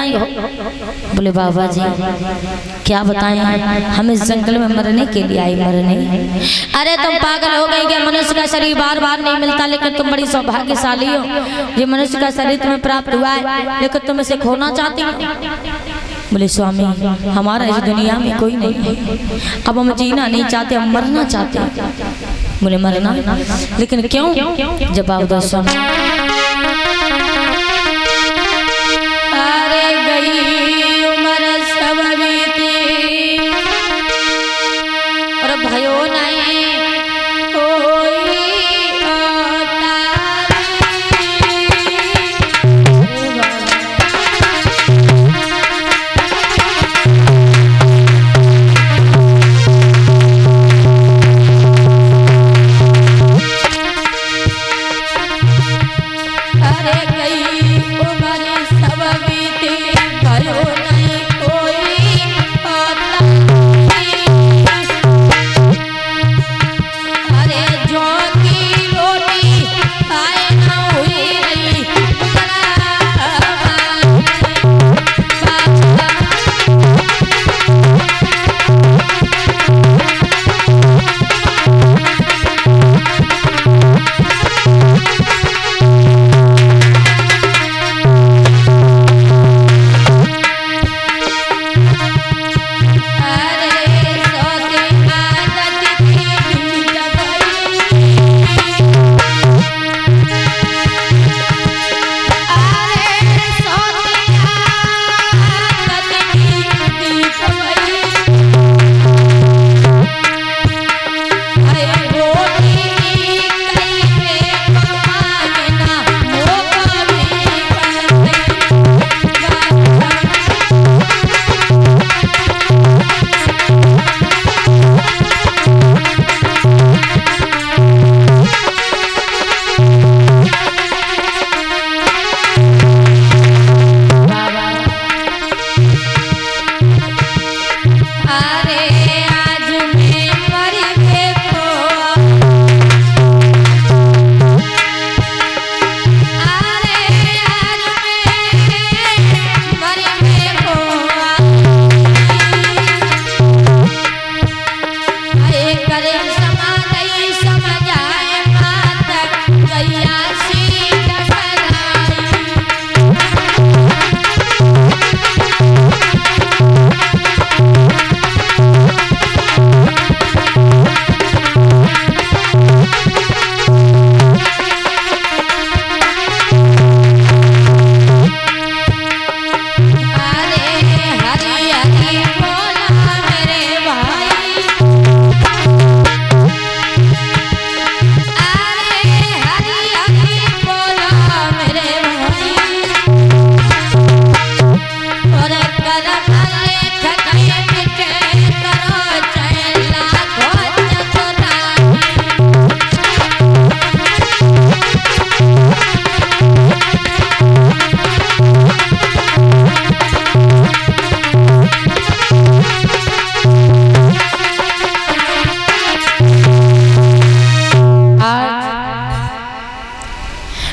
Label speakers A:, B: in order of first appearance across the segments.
A: आई हो? बोले बाबा जी क्या बताएं, हम इस जंगल में मरने के लिए आई, मरने। अरे तुम पागल हो गई क्या? मनुष्य का शरीर बार बार नहीं मिलता, लेकिन तुम बड़ी सौभाग्यशाली हो। ये मनुष्य का शरीर तुम्हें प्राप्त हुआ है, लेकिन तुम इसे खोना चाहती हो। बोले स्वामी हमारा इस दुनिया में कोई नहीं है, अब हम जीना नहीं चाहते, हम मरना चाहते हैं। बोले मरना, लेकिन क्यों? जवाब दो स्वामी। अरे गई उम्र सब बीती और भयो नहीं कोई आता। अरे गई उम्र सब बीती भयो नहीं कोई आता। अरे जो की रोटी खाए ना हुई रही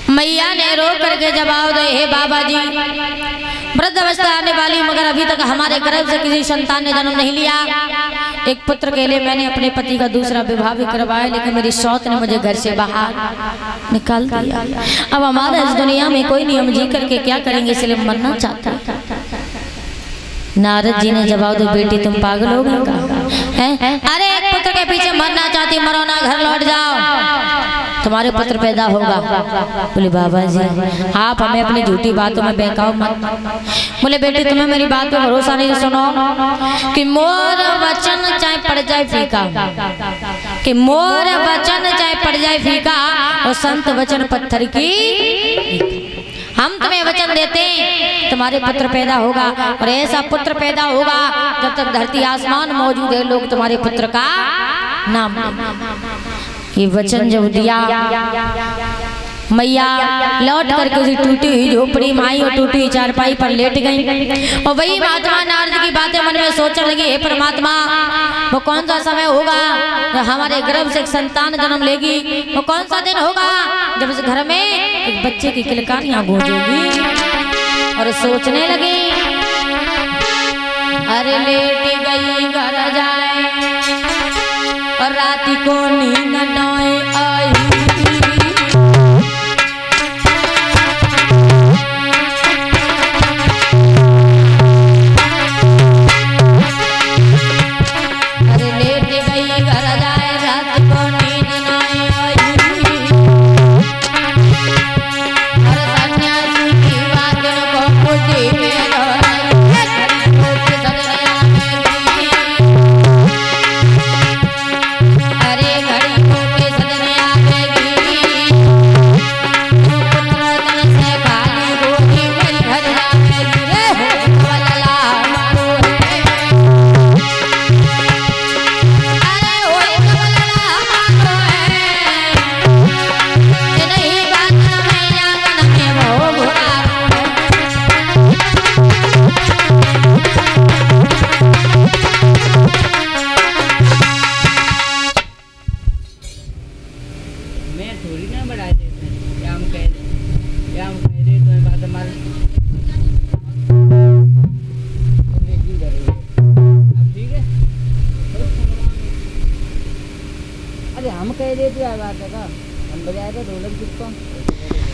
A: मैया ने रो करके जवाब दे, हे बाबा जी वृद्ध अवस्था आने वाली, मगर अभी तक हमारे गर्भ से किसी संतान ने जन्म नहीं लिया। एक पुत्र के लिए मैंने अपने पति का दूसरा विवाह भी करवाया, लेकिन मेरी सौत ने मुझे घर से बाहर निकाल दिया। अब हमारा इस दुनिया में कोई नहीं, हम जी करके क्या करेंगे, इसलिए मरना चाहता। नारद जी ने जवाब दो, बेटी तुम पागल हो गई हैं? अरे एक पुत्र के पीछे मरना चाहती, मरो ना, घर लौट जाओ, तुम्हारे पुत्र पैदा होगा। बोले बाबा जी आप हमें अपनी झूठी बातों में बहकाओ मत। बोले बेटी तुम्हें मेरी बात पे भरोसा नहीं, सुनो कि मोर वचन चाहे पड़ जाए फीका, कि मोर वचन चाहे पड़ जाए फीका, और संत वचन पत्थर की। हम तुम्हें वचन देते हैं तुम्हारे पुत्र पैदा होगा, और ऐसा पुत्र पैदा होगा जब तक धरती आसमान मौजूद है लोग तुम्हारे पुत्र का नाम। ये वचन जब दिया, मैया लौट करके उसी टूटी हुई झोपड़ी में आई और टूटी हुई चारपाई पर लेट गई। और वही महात्मा नारद की बातें मन में सोचने लगी, हे परमात्मा वो कौन सा समय होगा जब हमारे गर्भ से एक संतान जन्म लेगी, वो कौन सा दिन होगा जब इस घर में एक बच्चे की किलकारियां गूंजेगी। और सोचने लगी अरे लेट गई घर जाए और रात को नींद नए आई।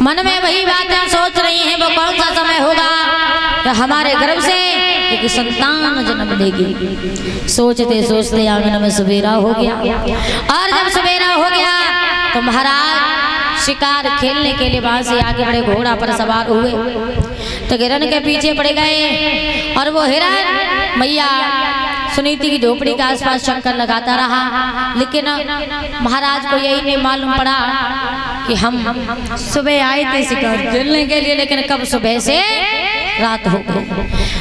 A: मन में वही बातें सोच रही हैं, वो कौन सा समय होगा तो हमारे गर्भ से एक संतान जन्म लेगी। सोचते सोचते आंगन में सवेरा हो गया और जब सवेरा हो गया तो महाराज शिकार खेलने के लिए वहां से आगे बढ़े, घोड़ा पर सवार हुए तो हिरण के पीछे पड़ गए और वो हिरण मैया सुनीति की झोपड़ी के आसपास चक्कर लगाता रहा। लेकिन महाराज को यही नहीं मालूम पड़ा कि हम सुबह आए थे शिकार खेलने के लिए, लेकिन कब सुबह से रात हो गई।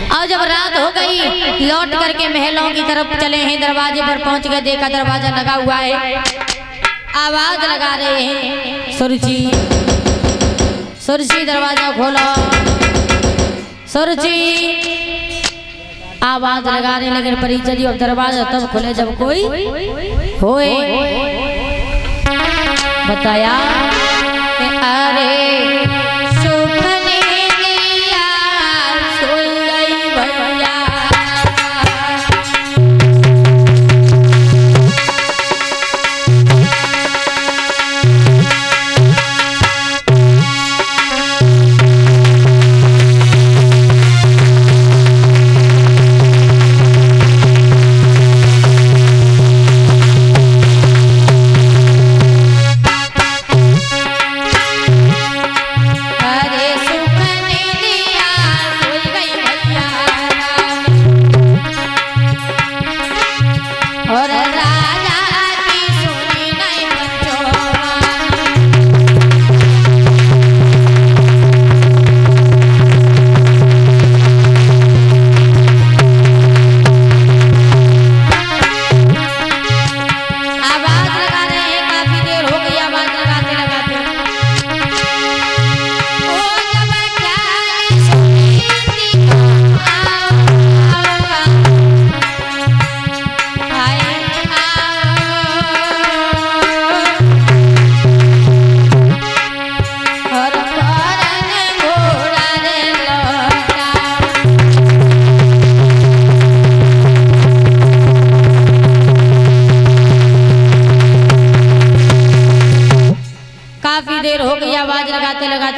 A: और जब रात हो गई लौट करके महलों की तरफ चले हैं, दरवाजे पर पहुंच गए, देखा दरवाजा लगा हुआ है, आवाज लगा रहे हैं सुरजी सुरजी दरवाजा खोलो, सुरजी आवाज लगा रहे, लेकिन परिचय और दरवाजा तब खुले जब कोई होए। बताया अरे सुखने दिया सोई गई भैया,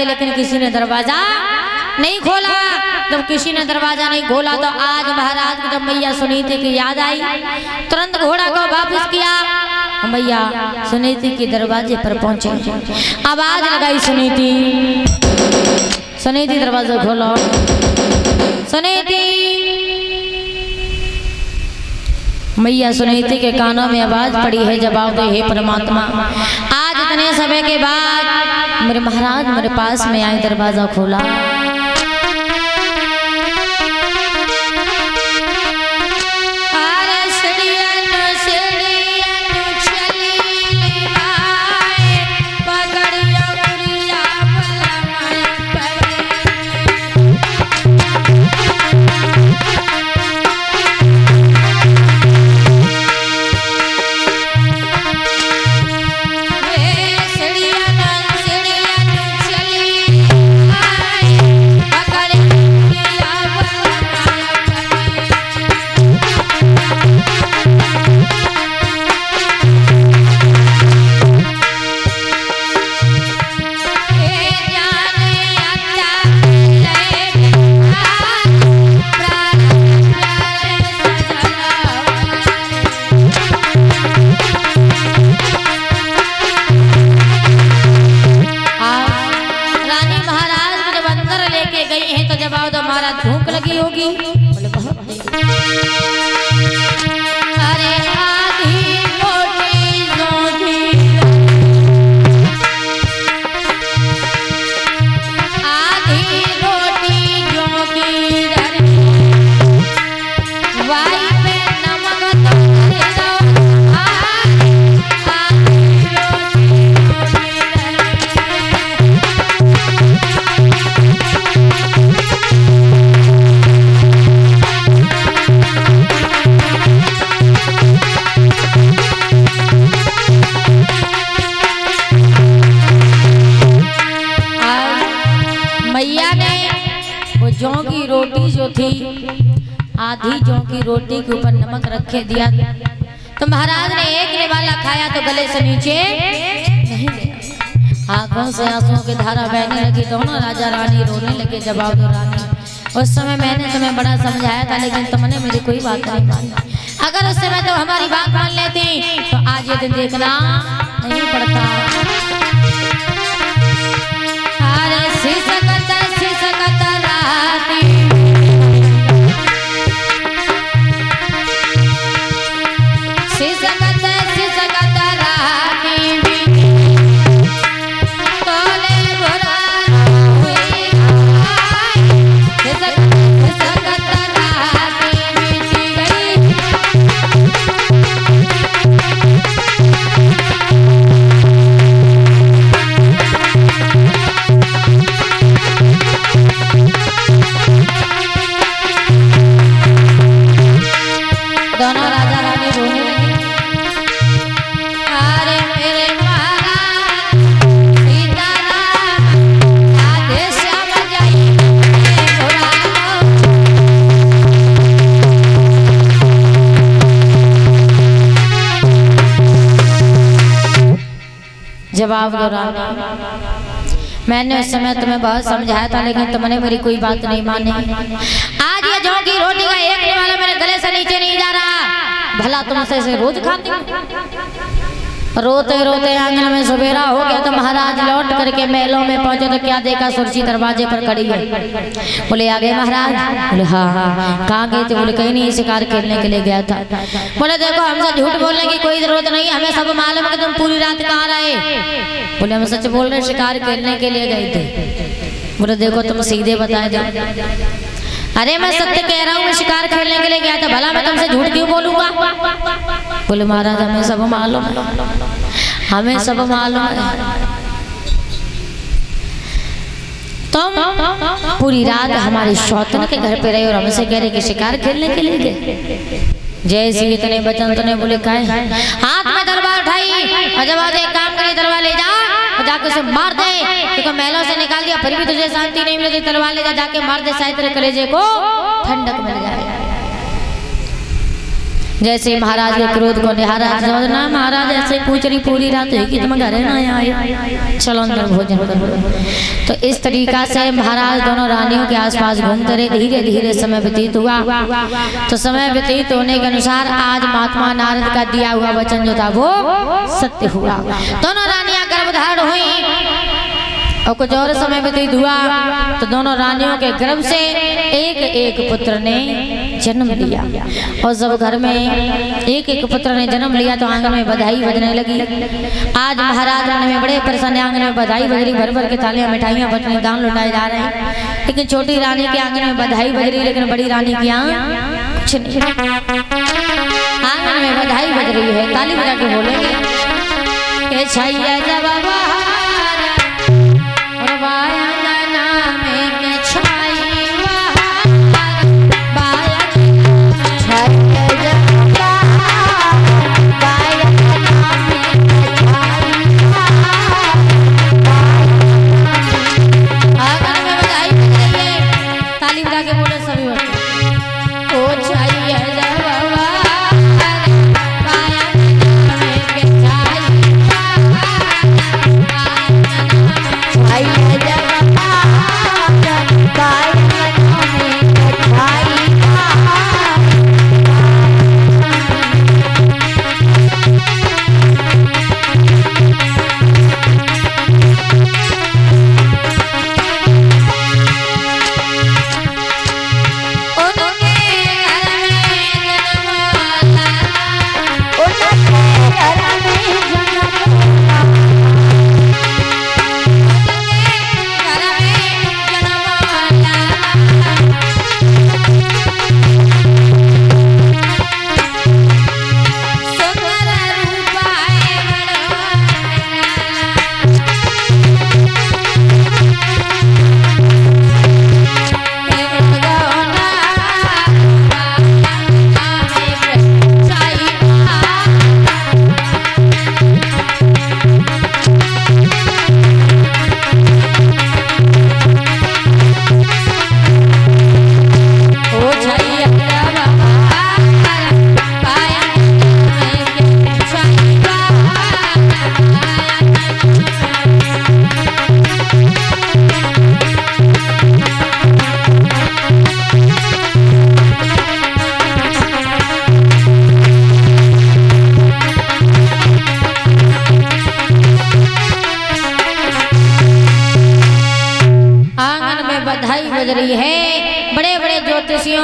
A: लेकिन किसी ने दरवाजा नहीं खोला। जब किसी ने दरवाजा नहीं खोला तो आज महाराज को जब मैया सुनीति की याद आई, तुरंत घोड़ा को वापस किया, मैया सुनीति के दरवाजे पर पहुंचे, आवाज लगाई सुनीति सुनीति दरवाजा खोलो, सुनीति। मैया सुनीति के कानों में आवाज पड़ी है, जवाब दे हे परमात्मा, आज इतने समय के बाद मेरे महाराज मेरे पास में आए, दरवाजा खोला। लगी होगी? बोले बहुत। अरे आधी रोटी जोगी, आधी रोटी जोगी वाई पे नमक तो दे दो, मैया ने वो जौ की रोटी जो थी, आधी जौ की रोटी के ऊपर नमक रखे दिया, तो महाराज ने एक निवाला खाया तो गले से नीचे नहीं गया। आंखों से आंसुओं की धारा बहने लगी। दोनों राजा रानी रोने लगे। जवाब दो रानी, उस समय मैंने तुम्हें बड़ा समझाया था, लेकिन तुमने मेरी कोई बात नहीं मानी। अगर उस समय तो हमारी बात मान लेती तो आज ये दिन देखना नहीं पड़ता। सिसकत राती, सिसकत राती तोले बुरा हुई, सिसकत राती बीती गई। दोनों राजा रानी रोने लगे। अरे मेरे महाराज सीताराम, राधे श्याम जाई जवाब दो रानी, मैंने उस समय तुम्हें बहुत समझाया था, लेकिन तुमने मेरी कोई बात नहीं मानी। आज ये जौ की रोटी का एक निवाला मेरे गले से नीचे नहीं जा रहा। भला तुमसे इसे रोज खाती हूं। रोते रोते आंगन में सवेरा हो गया तो महाराज लौट करके महलों में पहुंचे तो क्या देखा, सुरसी दरवाजे पर खड़ी है। बोले आ गए महाराज? बोले हाँ हाँ। कहाँ गए थे? बोले कहीं नहीं, शिकार खेलने के लिए गया था। बोले देखो हमसे झूठ बोलने की कोई जरूरत नहीं, हमें सब मालूम है कि तुम पूरी रात कहाँ रहे। बोले हम सच बोल रहे, शिकार खेलने के लिए गए थे। बोले देखो तुम सीधे बताए दो। अरे मैं सत्य कह रहा हूँ, मैं शिकार खेलने के लिए गया था, भला मैं तुमसे झूठ क्यों बोलूंगा? बोले महाराज हमें सब मालूम, हमें सब मालूम है। तुम पूरी रात हमारे शौतन के घर पे रहे और हमसे कह रहे कि शिकार खेलने के लिए गए। जैसे इतने बचन तूने बोले काहे, हाथ में तलवार उठाई और जब एक काम करिए तलवार ले जा और जाके उसे मार दे, क्योंकि महलों से निकाल दिया फिर भी तुझे शांति नहीं मिलेगी, तलवार ले जा जाके मार दे, शायद तेरे कलेजे को ठंडक मिल जाए। जैसे महाराज के क्रोध को निहारा, समझना महाराज ऐसे पूछ रही पूरी रात है कि तुम घर ना आए, चलो अंदर भोजन करो। तो इस तरीका से महाराज दोनों रानियों के आसपास घूमते रहे। धीरे धीरे समय व्यतीत हुआ। तो समय व्यतीत होने के अनुसार आज महात्मा नारद का दिया हुआ वचन जो था वो सत्य हुआ। दोनों रानियां गर्भधारण हुई और कुछ और समय व्यतीत हुआ तो दोनों रानियों के गर्भ से एक एक पुत्र ने जन्म लिया। और जब घर में एक एक पुत्र ने जन्म लिया तो आंगन में बधाई बजने लगी। आज महाराज रानी में बड़े प्रसन्न, आंगन में बधाई बज रही, भर भर के थालियां मिठाइयां बच रही, दान लुटाए जा रहे हैं। लेकिन छोटी रानी के आंगन में बधाई बज रही, लेकिन बड़ी रानी के यहाँ कुछ नहीं। आंगन में बधाई बज रही है, ताली बजा के बोलेंगे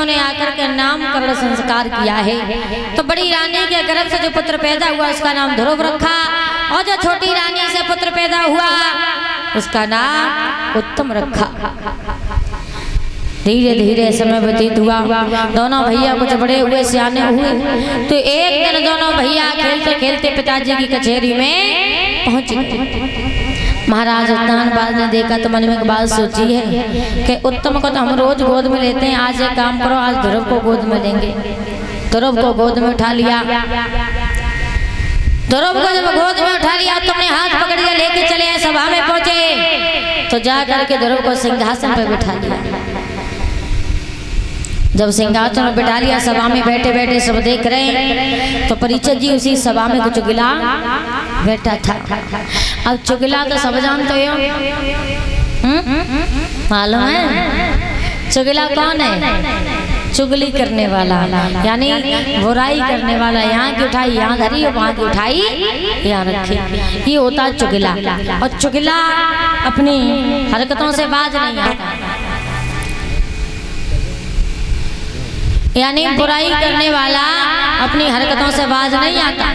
A: ने आकर के नामकरण संस्कार किया है। तो बड़ी रानी के गर्भ से जो पुत्र पैदा हुआ उसका नाम ध्रुव रखा, और जो छोटी रानी से पुत्र पैदा हुआ उसका नाम उत्तम रखा। धीरे धीरे समय व्यतीत हुआ, दोनों भैया कुछ बड़े हुए, सियाने हुए। तो एक दिन दोनों भैया खेलते खेलते पिताजी की कचहरी में पहुंच गए। महाराज उत्तानपाद ने देखा तो मन में एक बात सोची है कि उत्तम को तो हम रोज गोद में लेते हैं, आज एक काम करो, आज ध्रुव को गोद में लेंगे। ध्रुव को गोद में उठा लिया। ध्रुव को जब गोद में उठा लिया तुमने हाथ पकड़ लिया, लेके चले सभा में पहुंचे। तो जा करके ध्रुव को सिंहासन पर बिठा लिया। जब सिंहासन में बिठा लिया, सभा में बैठे बैठे सब देख रहे हैं। तो परीक्षित जी उसी सभा में कुछ चुगला बैठा था। अब चुगला तो सब जानते हो, मालूम है चुगला कौन है? चुगली करने वाला, यानी बुराई करने वाला। यहाँ की उठाई यहाँ धरी और वहाँ की उठाई यहाँ रखी, ये होता है चुगला। और चुगला अपनी हरकतों से बाज नहीं आता, यानी बुराई करने वाला अपनी हरकतों से बाज नहीं आता।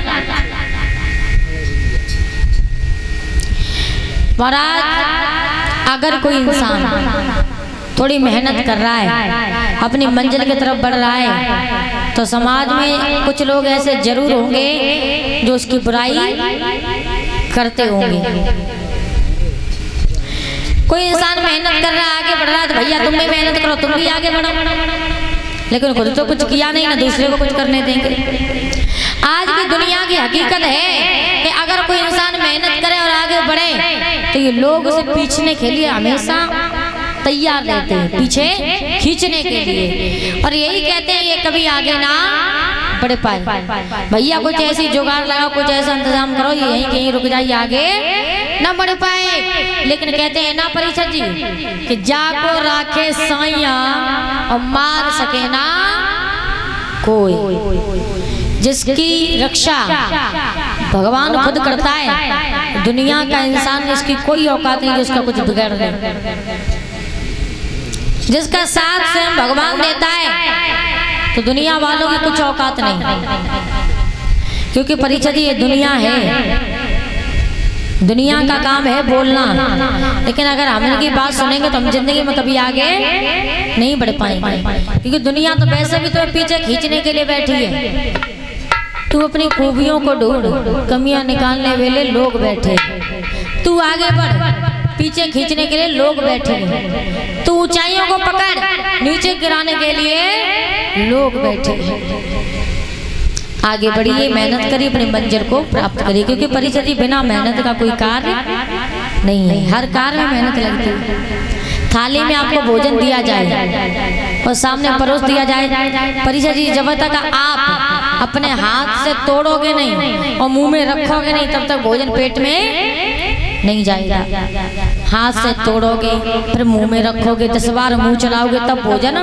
A: महाराज अगर कोई इंसान थोड़ी मेहनत कर रहा है, अपनी मंजिल की तरफ बढ़ रहा है, तो समाज में कुछ लोग ऐसे जरूर होंगे जो उसकी बुराई करते होंगे। कोई इंसान मेहनत कर रहा है, आगे बढ़ रहा है, तो भैया तुम भी मेहनत करो, तुम भी आगे बढ़ो। लेकिन खुद तो कुछ किया नहीं, ना दूसरे को कुछ करने देंगे। आज की दुनिया की हकीकत है कि अगर कोई इंसान मेहनत करे और आगे बढ़े तो ये लोग उसे पीछने के लिए हमेशा तैयार रहते हैं, पीछे खींचने के लिए। और यही कहते हैं ये कभी आगे ना बढ़ पाए। भैया कुछ ऐसी जुगाड़ लगाओ, कुछ ऐसा इंतजाम करो, ये यहीं कहीं रुक जाइए, आगे ना बढ़ पाए। लेकिन कहते हैं ना परीक्षित जी कि जाको राखे साइया और मार सके ना कोई। जिसकी रक्षा भगवान खुद करता है, दुनिया का इंसान इसकी कोई औकात नहीं कि उसका कुछ बिगड़ ले। जिसका साथ स्वयं भगवान देता है तो दुनिया वालों की कुछ औकात नहीं। क्योंकि परीक्षित ये दुनिया है, दुनिया का काम है बोलना, लेकिन अगर हम इनकी बात सुनेंगे तो हम जिंदगी में कभी आगे नहीं बढ़ पाएंगे। क्योंकि दुनिया तो वैसे भी तुम्हें पीछे खींचने के लिए बैठी है। तू अपनी खूबियों को ढूंढ, कमियां निकालने वाले लोग बैठे। तू आगे बढ़, पीछे खींचने के लिए लोग बैठे हैं। तू ऊंचाइयों को पकड़, नीचे गिराने के लिए लोग बैठे हैं। आगे बढ़िए, मेहनत करिए, अपनी मंजिल को प्राप्त करिए। क्योंकि परीक्षित जी बिना मेहनत का कोई कार्य नहीं है, हर कार्य में मेहनत लगती है। थाली में आपको भोजन दिया जाए और सामने परोस दिया जाए, परीक्षित जी जब तक आप अपने हाथ से तोड़ोगे नहीं और मुंह में रखोगे नहीं तब तक भोजन पेट में नहीं जाएगा। हाथ से तोड़ोगे, फिर मुंह में रखोगे, 10 बार मुंह चलाओगे तब भोजन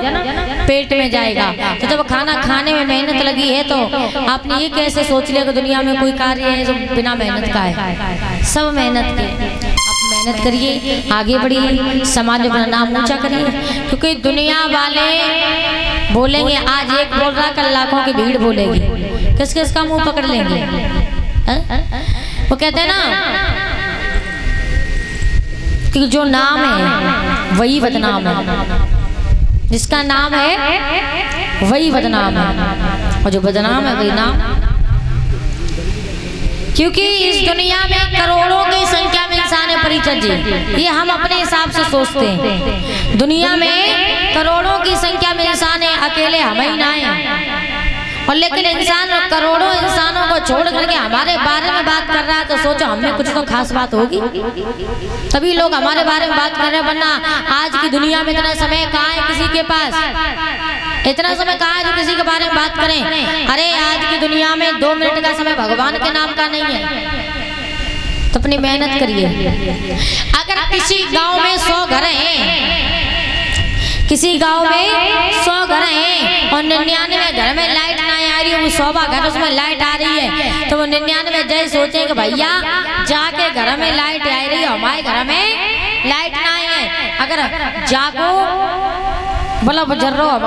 A: पेट में जाएगा। तो जब खाना खाने में मेहनत लगी है तो आपने ये कैसे सोच लिया कि दुनिया में कोई कार्य है जो बिना मेहनत का है? सब मेहनत के। आप मेहनत करिए, आगे बढ़िए, समाज में अपना नाम ऊंचा करिए। क्योंकि दुनिया वाले बोलेंगे, आज एक बोल रहा कल लाखों की भीड़ बोलेगी, किस किस का मुंह पकड़ लेंगे? वो कहते हैं ना कि जो नाम है वही बदनाम है, जिसका नाम है वही बदनाम है, और जो बदनाम है वही नाम। क्योंकि इस दुनिया में करोड़ों की संख्या में इंसान है परीक्षित जी, ये हम अपने हिसाब से सोचते हैं। दुनिया में करोड़ों की संख्या में इंसान है, अकेले हम ही ना हैं। और लेकिन इंसान करोड़ों इंसानों को छोड़ करके हमारे बारे में बात कर रहा है तो सोचो हम में कुछ तो खास बात होगी, तभी लोग हमारे बारे में बात कर रहे हैं। वरना आज की दुनिया में इतना समय कहाँ है किसी के पास? इतना समय कहाँ है जो किसी के बारे में बात करें? अरे आज की दुनिया में 2 मिनट का समय भगवान के नाम का नहीं है। तो अपनी मेहनत करिए। अगर किसी गाँव में 100 घर हैं, किसी गांव में 100 घर हैं और 99 घर में लाइट ना आ रही है, वो 100वां घर उसमें लाइट आ रही है, तो वो 99 जय सोचे कि भैया जाके घर में लाइट आ रही है, हमारे घर में लाइट ना है। अगर जाको बल्ब जल रहा